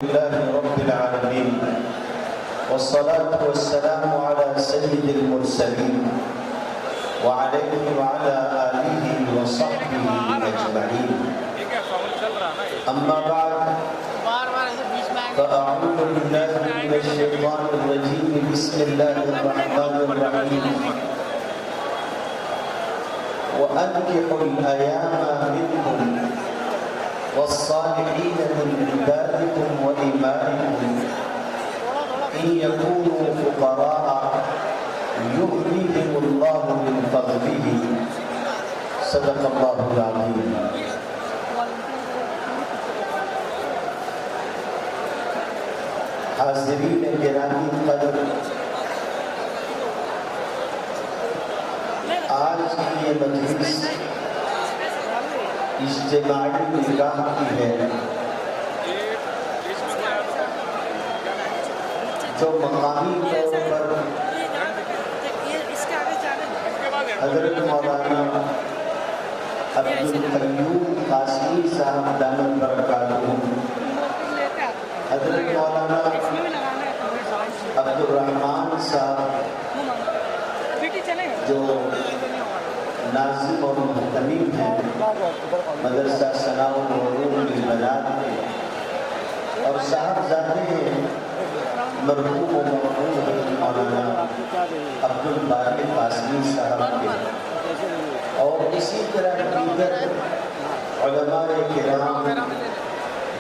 لله رب العالمين والصلاة والسلام على سيد المرسلين وعليه وعلى آله وصحبه أجمعين. أما بعد فأعوذ بالله من الشيطان الرجيم. بسم الله الرحمن الرحيم. وأنكحوا الأيام منكم والصالحين من عبادكم وإمائكم إن يكونوا فقراء يغنيهم الله من فضله. صدق الله العظيم. حاضرین گرامی قدر، آج کی یہ مجلس اجتماعی نکاح کی ہے جو مقامی طور پر حضرت مولانا عبدالقیوم قاسمی صاحب دامت برکاتہ، حضرت مولانا عبدالرحمن صاحب جو ناظم اور محتمیم ہیں مدرسہ ثناء العلوم بالبلاد کے، اور صاحبزادے ہیں مرحوم و مرحوم مولانا عبدالباری قاسمی صاحب کے، اور اسی طرح دیگر علماء کرام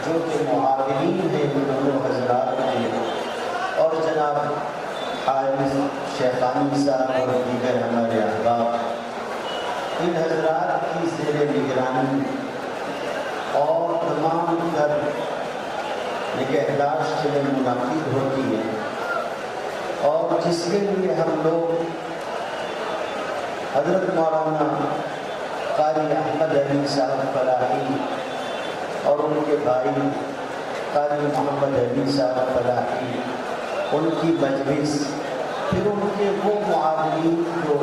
جو کہ معاونین ہیں ان دونوں حضرات ہیں، اور جناب حارث شیخانی صاحب اور دیگر ہمارے احباب، ان حضرات کی زیر نگرانی اور تمام تر نگہداشت میں منعقد ہوتی ہے، اور جس کے لیے ہم لوگ حضرت مولانا قاری احمد علی صاحب فلاحی اور ان کے بھائی قاری محمد علی صاحب فلاحی، ان کی مجلس، پھر ان کے وہ معاونین جو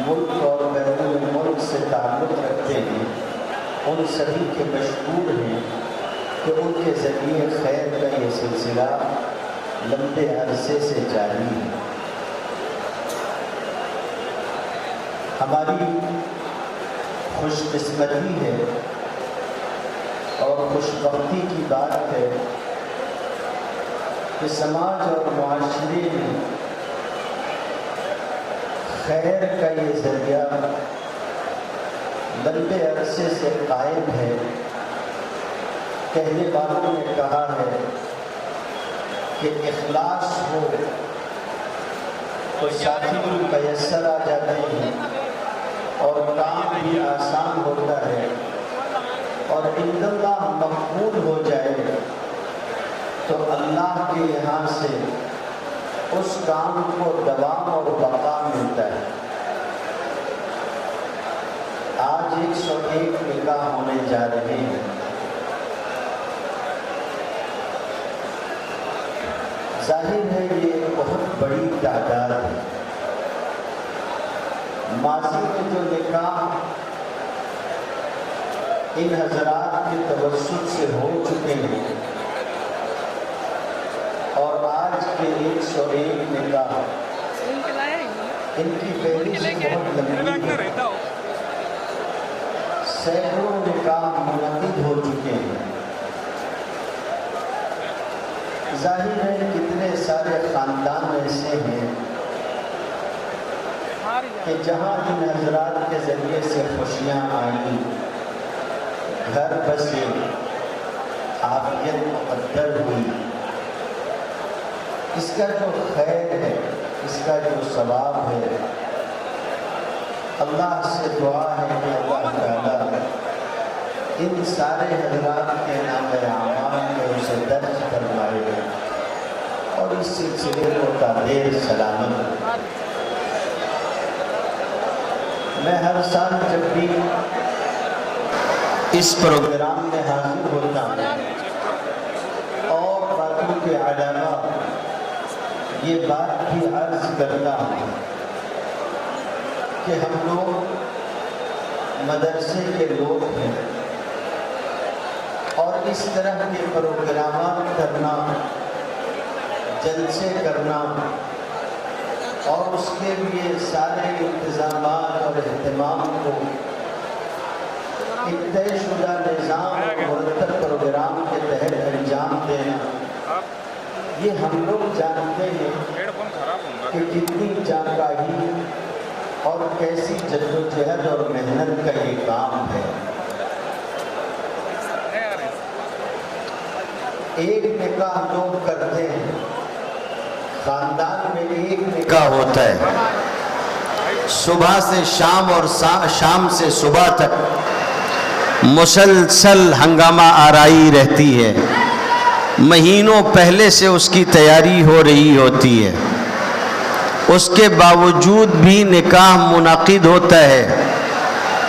ملک اور بیرون ملک سے تعلق رکھتے ہیں، ان سبھی کے مشکور ہیں کہ ان کے ذریعے خیر کا یہ سلسلہ لمبے عرصے سے جاری ہے۔ ہماری خوش قسمتی ہے اور خوش بختی کی بات ہے کہ سماج اور معاشرے میں خیر کا یہ ذریعہ لمبے عرصے سے قائم ہے۔ کہنے والوں نے کہا ہے کہ اخلاص ہو تو ساتھی میسر آ جاتے ہیں اور کام بھی آسان ہوتا ہے، اور عند اللہ مقبول ہو جائے تو اللہ کے یہاں سے اس کام کو دوام اور بقا ملتا ہے۔ آج 101 نکاح ہونے جا رہے ہیں۔ ظاہر ہے یہ بہت بڑی تعداد ہے۔ ماضی میں جو نکاح ان حضرات کے توسط سے ہو چکے ہیں، اور آج کے 101 نکاح ان کی فہرست بہت لمبی ہے۔ سینکڑوں نکاح منعقد ہو چکے ہیں۔ ظاہر ہے کتنے سارے خاندان ایسے ہیں کہ جہاں ان حضرات کے ذریعے سے خوشیاں آئیں، گھر بسے، عافیت مقدر ہوئی، اس کا جو خیر ہے، اس کا جو ثواب ہے، اللہ سے دعا ہے کہ اللہ تعالیٰ ان سارے حضرات کے نام اعمال کو اسے درج فرمائے اور اس سلسلے کو تعدیر سلامت۔ میں ہر سال جب بھی اس پروگرام میں حاضر ہوتا ہوں اور باتوں کے علاوہ یہ بات بھی عرض کرتا ہوں کہ ہم لوگ مدرسے کے لوگ ہیں، اور اس طرح کے پروگرامات کرنا، جلسے کرنا اور اس کے لیے سارے انتظامات اور اہتمام کو ایک طے شدہ نظام اور مرتب پروگرام کے تحت انجام دینا، یہ ہم لوگ جانتے ہیں کہ کتنی جانکاری اور کیسی جدوجہد اور محنت کا یہ کام ہے۔ ایک نکاح لوگ کرتے ہیں، خاندان میں ایک نکاح ہوتا ہے، صبح سے شام اور شام سے صبح تک مسلسل ہنگامہ آرائی رہتی ہے، مہینوں پہلے سے اس کی تیاری ہو رہی ہوتی ہے، اس کے باوجود بھی نکاح منعقد ہوتا ہے،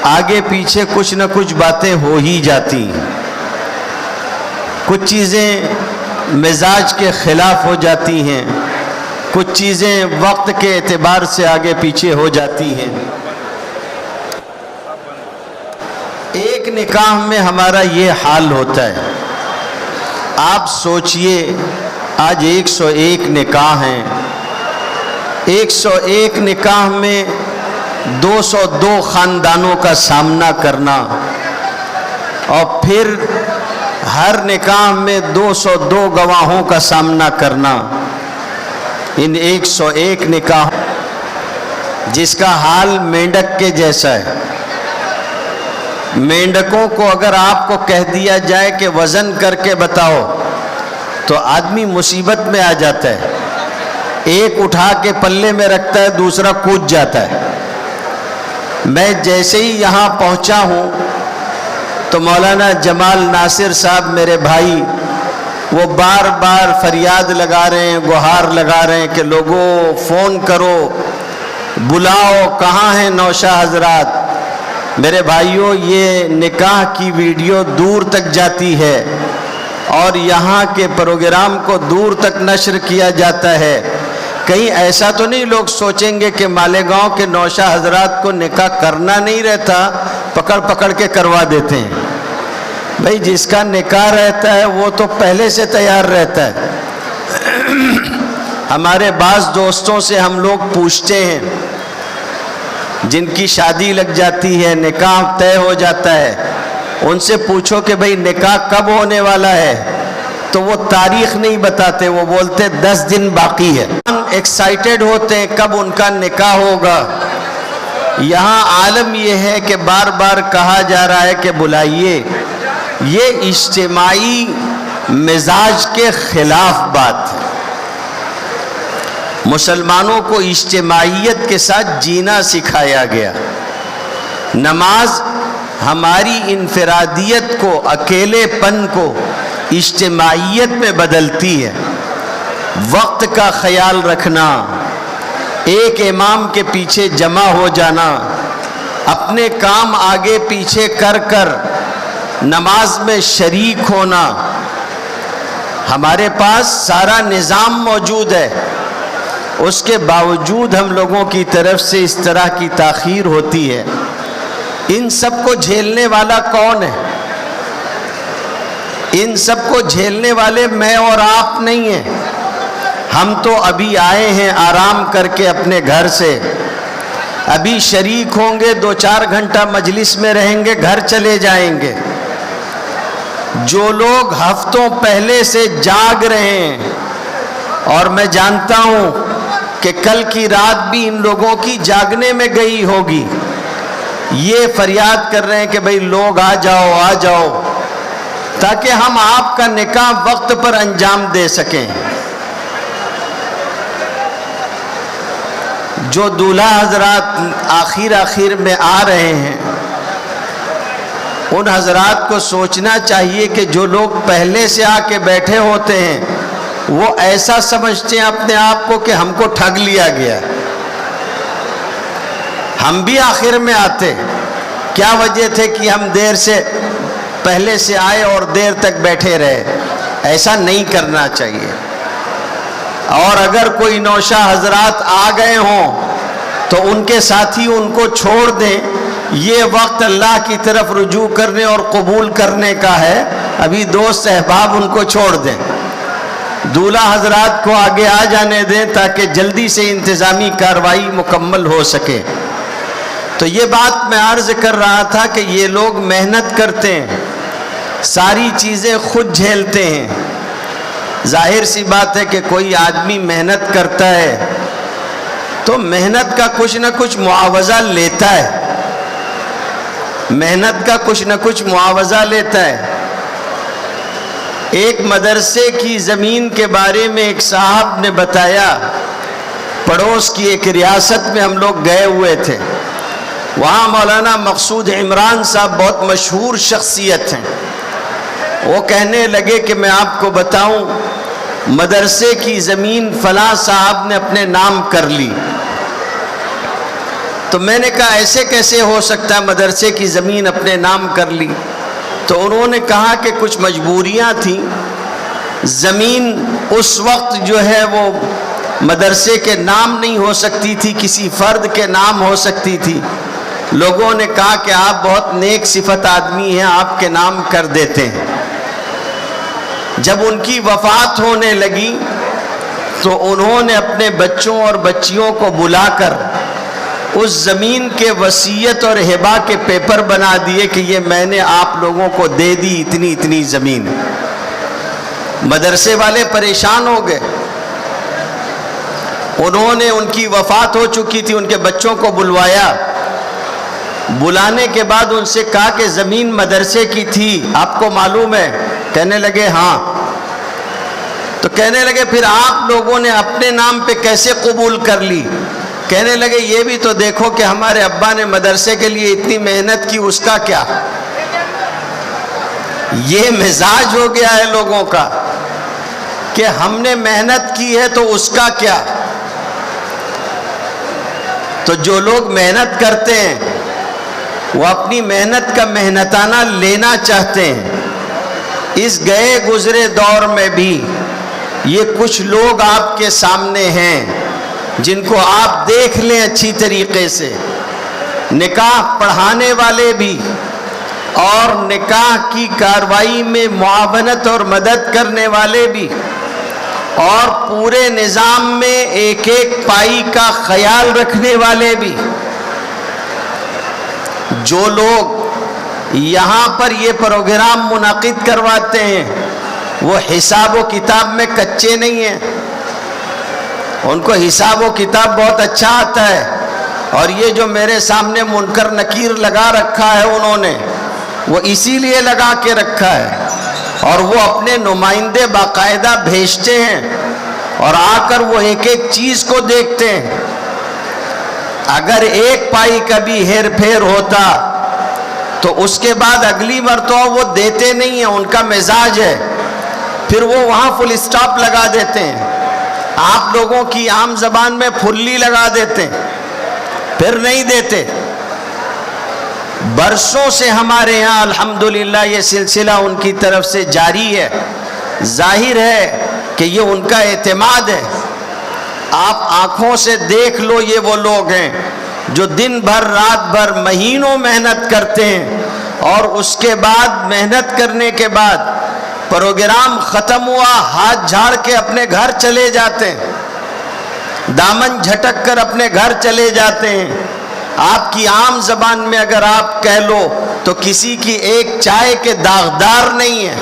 آگے پیچھے کچھ نہ کچھ باتیں ہو ہی جاتی ہیں، کچھ چیزیں مزاج کے خلاف ہو جاتی ہیں، کچھ چیزیں وقت کے اعتبار سے آگے پیچھے ہو جاتی ہیں۔ ایک نکاح میں ہمارا یہ حال ہوتا ہے۔ آپ سوچئے آج 101 نکاح ہیں، 101 نکاح میں 202 خاندانوں کا سامنا کرنا، اور پھر ہر نکاح میں 202 گواہوں کا سامنا کرنا، ان 101 نکاح جس کا حال مینڈک کے جیسا ہے۔ مینڈکوں کو اگر آپ کو کہہ دیا جائے کہ وزن کر کے بتاؤ تو آدمی مصیبت میں آ جاتا ہے، ایک اٹھا کے پلے میں رکھتا ہے، دوسرا کود جاتا ہے۔ میں جیسے ہی یہاں پہنچا ہوں تو مولانا جمال ناصر صاحب میرے بھائی وہ بار بار فریاد لگا رہے ہیں، گہار لگا رہے ہیں کہ لوگوں فون کرو، بلاؤ، کہاں ہیں نوشہ حضرات۔ میرے بھائیوں، یہ نکاح کی ویڈیو دور تک جاتی ہے اور یہاں کے پروگرام کو دور تک نشر کیا جاتا ہے۔ کہیں ایسا تو نہیں لوگ سوچیں گے کہ مالیگاؤں کے نوشہ حضرات کو نکاح کرنا نہیں رہتا، پکڑ پکڑ کے کروا دیتے ہیں۔ بھئی جس کا نکاح رہتا ہے وہ تو پہلے سے تیار رہتا ہے۔ ہمارے بعض دوستوں سے ہم لوگ پوچھتے ہیں جن کی شادی لگ جاتی ہے، نکاح طے ہو جاتا ہے، ان سے پوچھو کہ بھئی نکاح کب ہونے والا ہے، تو وہ تاریخ نہیں بتاتے، وہ بولتے 10 دن باقی ہے۔ ایکسائٹڈ ہوتے ہیں کب ان کا نکاح ہوگا۔ یہاں عالم یہ ہے کہ بار بار کہا جا رہا ہے کہ بلائیے، یہ اجتماعی مزاج کے خلاف بات ہے۔ مسلمانوں کو اجتماعیت کے ساتھ جینا سکھایا گیا۔ نماز ہماری انفرادیت کو، اکیلے پن کو اجتماعیت میں بدلتی ہے۔ وقت کا خیال رکھنا، ایک امام کے پیچھے جمع ہو جانا، اپنے کام آگے پیچھے کر کر نماز میں شریک ہونا، ہمارے پاس سارا نظام موجود ہے، اس کے باوجود ہم لوگوں کی طرف سے اس طرح کی تاخیر ہوتی ہے۔ ان سب کو جھیلنے والا کون ہے؟ ان سب کو جھیلنے والے میں اور آپ نہیں ہیں۔ ہم تو ابھی آئے ہیں آرام کر کے اپنے گھر سے، ابھی شریک ہوں گے، 2-4 گھنٹہ مجلس میں رہیں گے، گھر چلے جائیں گے۔ جو لوگ ہفتوں پہلے سے جاگ رہے ہیں، اور میں جانتا ہوں کہ کل کی رات بھی ان لوگوں کی جاگنے میں گئی ہوگی، یہ فریاد کر رہے ہیں کہ بھئی لوگ آ جاؤ آ جاؤ، تاکہ ہم آپ کا نکاح وقت پر انجام دے سکیں۔ جو دولہا حضرات آخر میں آ رہے ہیں، ان حضرات کو سوچنا چاہیے کہ جو لوگ پہلے سے آ کے بیٹھے ہوتے ہیں وہ ایسا سمجھتے ہیں اپنے آپ کو کہ ہم کو ٹھگ لیا گیا۔ ہم بھی آخر میں آتے، کیا وجہ تھے کہ ہم دیر سے پہلے سے آئے اور دیر تک بیٹھے رہے؟ ایسا نہیں کرنا چاہیے۔ اور اگر کوئی نوشہ حضرات آ گئے ہوں تو ان کے ساتھی ان کو چھوڑ دیں، یہ وقت اللہ کی طرف رجوع کرنے اور قبول کرنے کا ہے. ابھی دوست احباب ان کو چھوڑ دیں, دولہا حضرات کو آگے آ جانے دیں تاکہ جلدی سے انتظامی کارروائی مکمل ہو سکے. تو یہ بات میں عرض کر رہا تھا کہ یہ لوگ محنت کرتے ہیں, ساری چیزیں خود جھیلتے ہیں. ظاہر سی بات ہے کہ کوئی آدمی محنت کرتا ہے تو محنت کا کچھ نہ کچھ معاوضہ لیتا ہے, محنت کا کچھ نہ کچھ معاوضہ لیتا ہے. ایک مدرسے کی زمین کے بارے میں ایک صاحب نے بتایا, پڑوس کی ایک ریاست میں ہم لوگ گئے ہوئے تھے, وہاں مولانا مقصود عمران صاحب بہت مشہور شخصیت ہیں. وہ کہنے لگے کہ میں آپ کو بتاؤں, مدرسے کی زمین فلاں صاحب نے اپنے نام کر لی. تو میں نے کہا ایسے کیسے ہو سکتا ہے مدرسے کی زمین اپنے نام کر لی؟ تو انہوں نے کہا کہ کچھ مجبوریاں تھیں, زمین اس وقت جو ہے وہ مدرسے کے نام نہیں ہو سکتی تھی, کسی فرد کے نام ہو سکتی تھی. لوگوں نے کہا کہ آپ بہت نیک صفت آدمی ہیں, آپ کے نام کر دیتے ہیں. جب ان کی وفات ہونے لگی تو انہوں نے اپنے بچوں اور بچیوں کو بلا کر اس زمین کے وصیت اور ہبہ کے پیپر بنا دیے کہ یہ میں نے آپ لوگوں کو دے دی اتنی اتنی زمین. مدرسے والے پریشان ہو گئے. انہوں نے, ان کی وفات ہو چکی تھی, ان کے بچوں کو بلوایا. بلانے کے بعد ان سے کہا کہ زمین مدرسے کی تھی, آپ کو معلوم ہے؟ کہنے لگے ہاں. تو کہنے لگے پھر آپ لوگوں نے اپنے نام پہ کیسے قبول کر لی؟ کہنے لگے یہ بھی تو دیکھو کہ ہمارے ابا نے مدرسے کے لیے اتنی محنت کی, اس کا کیا؟ یہ مزاج ہو گیا ہے لوگوں کا کہ ہم نے محنت کی ہے تو اس کا کیا. تو جو لوگ محنت کرتے ہیں وہ اپنی محنت کا محنتانہ لینا چاہتے ہیں. اس گئے گزرے دور میں بھی یہ کچھ لوگ آپ کے سامنے ہیں جن کو آپ دیکھ لیں اچھی طریقے سے, نکاح پڑھانے والے بھی اور نکاح کی کارروائی میں معاونت اور مدد کرنے والے بھی, اور پورے نظام میں ایک ایک پائی کا خیال رکھنے والے بھی. جو لوگ یہاں پر یہ پروگرام منعقد کرواتے ہیں وہ حساب و کتاب میں کچے نہیں ہیں, ان کو حساب و کتاب بہت اچھا آتا ہے. اور یہ جو میرے سامنے منکر نکیر لگا رکھا ہے انہوں نے, وہ اسی لیے لگا کے رکھا ہے, اور وہ اپنے نمائندے باقاعدہ بھیجتے ہیں اور آ کر وہ ایک ایک چیز کو دیکھتے ہیں. اگر ایک پائی کا بھی ہیر پھیر ہوتا تو اس کے بعد اگلی مرتبہ وہ دیتے نہیں ہیں, ان کا مزاج ہے, پھر وہ وہاں فل اسٹاپ لگا دیتے ہیں. آپ لوگوں کی عام زبان میں پھلی لگا دیتے ہیں, پھر نہیں دیتے. برسوں سے ہمارے یہاں الحمدللہ یہ سلسلہ ان کی طرف سے جاری ہے. ظاہر ہے کہ یہ ان کا اعتماد ہے. آپ آنکھوں سے دیکھ لو, یہ وہ لوگ ہیں جو دن بھر رات بھر مہینوں محنت کرتے ہیں, اور اس کے بعد محنت کرنے کے بعد پروگرام ختم ہوا, ہاتھ جھاڑ کے اپنے گھر چلے جاتے ہیں, دامن جھٹک کر اپنے گھر چلے جاتے ہیں. آپ کی عام زبان میں اگر آپ کہہ لو تو کسی کی ایک چائے کے داغدار نہیں ہے.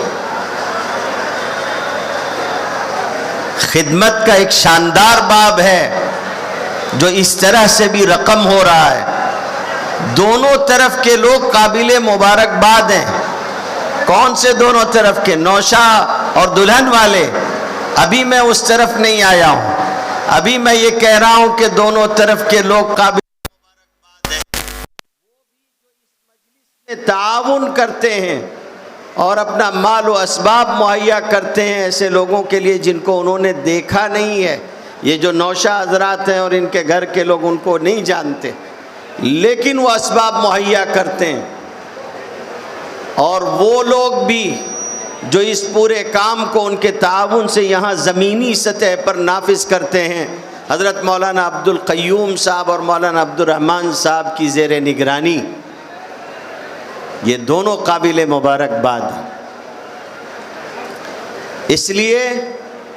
خدمت کا ایک شاندار باب ہے جو اس طرح سے بھی رقم ہو رہا ہے. دونوں طرف کے لوگ قابل مبارکباد ہیں. کون سے دونوں طرف کے؟ نوشا اور دلہن والے. ابھی میں اس طرف نہیں آیا ہوں, ابھی میں یہ کہہ رہا ہوں کہ دونوں طرف کے لوگ قابل مبارکباد ہیں. وہ بھی جو اس مجلس میں تعاون کرتے ہیں اور اپنا مال و اسباب مہیا کرتے ہیں ایسے لوگوں کے لیے جن کو انہوں نے دیکھا نہیں ہے. یہ جو نوشا حضرات ہیں اور ان کے گھر کے لوگ ان کو نہیں جانتے, لیکن وہ اسباب مہیا کرتے ہیں. اور وہ لوگ بھی جو اس پورے کام کو ان کے تعاون سے یہاں زمینی سطح پر نافذ کرتے ہیں, حضرت مولانا عبد القیوم صاحب اور مولانا عبد الرحمن صاحب کی زیر نگرانی. یہ دونوں قابل مبارکباد ہیں۔ اس لیے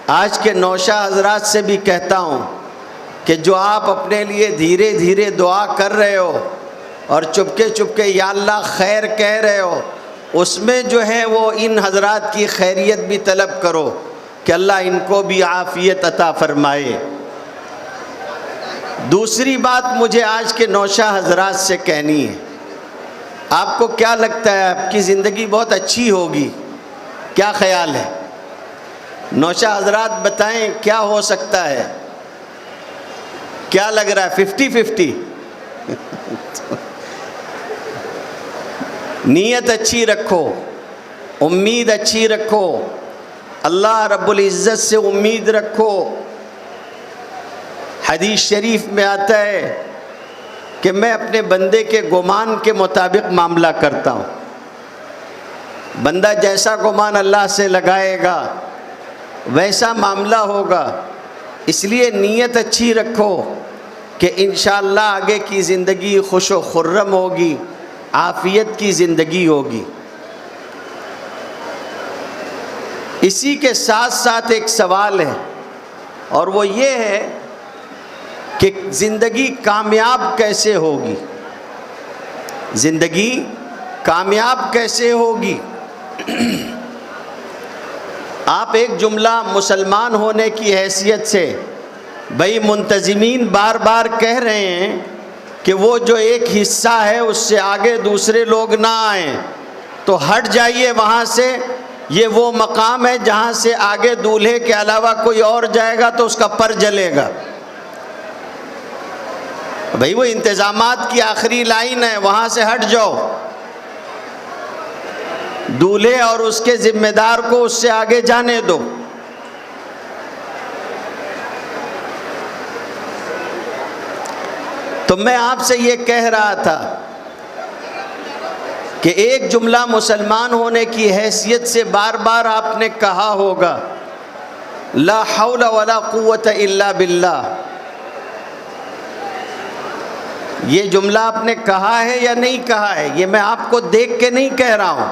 آج کے نوشہ حضرات سے بھی کہتا ہوں کہ جو آپ اپنے لیے دھیرے دھیرے دعا کر رہے ہو اور چپکے چپکے یا اللہ خیر کہہ رہے ہو، اس میں جو ہے وہ ان حضرات کی خیریت بھی طلب کرو کہ اللہ ان کو بھی عافیت عطا فرمائے۔ دوسری بات مجھے آج کے نوشہ حضرات سے کہنی ہے، آپ کو کیا لگتا ہے آپ کی زندگی بہت اچھی ہوگی؟ کیا خیال ہے؟ نوشہ حضرات بتائیں کیا ہو سکتا ہے؟ کیا لگ رہا ہے؟ 50-50؟ نیت اچھی رکھو، امید اچھی رکھو، اللہ رب العزت سے امید رکھو۔ حدیث شریف میں آتا ہے کہ میں اپنے بندے کے گمان کے مطابق معاملہ کرتا ہوں۔ بندہ جیسا گمان اللہ سے لگائے گا ویسا معاملہ ہوگا۔ اس لیے نیت اچھی رکھو کہ انشاءاللہ آگے کی زندگی خوش و خرم ہوگی، عافیت کی زندگی ہوگی۔ اسی کے ساتھ ساتھ ایک سوال ہے، اور وہ یہ ہے کہ زندگی کامیاب کیسے ہوگی؟ زندگی کامیاب کیسے ہوگی؟ آپ ایک جملہ مسلمان ہونے کی حیثیت سے، بھئی منتظمین بار بار کہہ رہے ہیں کہ وہ جو ایک حصہ ہے اس سے آگے دوسرے لوگ نہ آئیں، تو ہٹ جائیے وہاں سے، یہ وہ مقام ہے جہاں سے آگے دولہے کے علاوہ کوئی اور جائے گا تو اس کا پر جلے گا۔ بھئی وہ انتظامات کی آخری لائن ہے، وہاں سے ہٹ جاؤ، دولہے اور اس کے ذمہ دار کو اس سے آگے جانے دو۔ تو میں آپ سے یہ کہہ رہا تھا کہ ایک جملہ مسلمان ہونے کی حیثیت سے بار بار آپ نے کہا ہوگا، لا حول ولا قوت الا باللہ۔ یہ جملہ آپ نے کہا ہے یا نہیں کہا ہے؟ یہ میں آپ کو دیکھ کے نہیں کہہ رہا ہوں،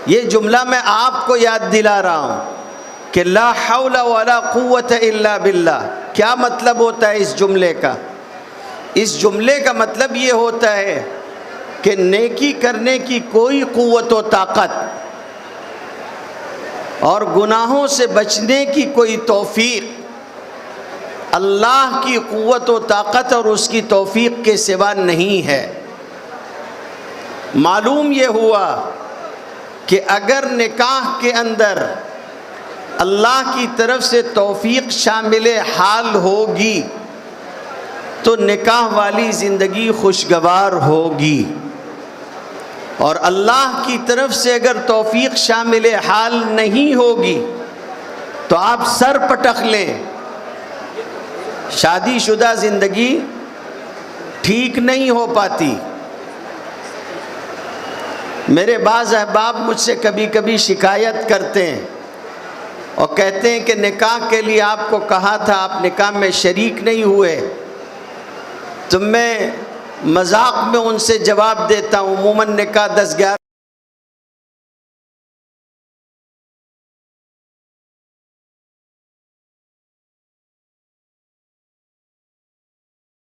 یہ جملہ میں آپ کو یاد دلا رہا ہوں کہ لا حول ولا قوت الا باللہ۔ کیا مطلب ہوتا ہے اس جملے کا؟ اس جملے کا مطلب یہ ہوتا ہے کہ نیکی کرنے کی کوئی قوت و طاقت اور گناہوں سے بچنے کی کوئی توفیق اللہ کی قوت و طاقت اور اس کی توفیق کے سوا نہیں ہے۔ معلوم یہ ہوا کہ اگر نکاح کے اندر اللہ کی طرف سے توفیق شامل حال ہوگی تو نکاح والی زندگی خوشگوار ہوگی، اور اللہ کی طرف سے اگر توفیق شامل حال نہیں ہوگی تو آپ سر پٹخ لیں، شادی شدہ زندگی ٹھیک نہیں ہو پاتی۔ میرے بعض احباب مجھ سے کبھی کبھی شکایت کرتے ہیں اور کہتے ہیں کہ نکاح کے لیے آپ کو کہا تھا، آپ نکاح میں شریک نہیں ہوئے۔ تو میں مذاق میں ان سے جواب دیتا ہوں، عموماً نکاح 10-11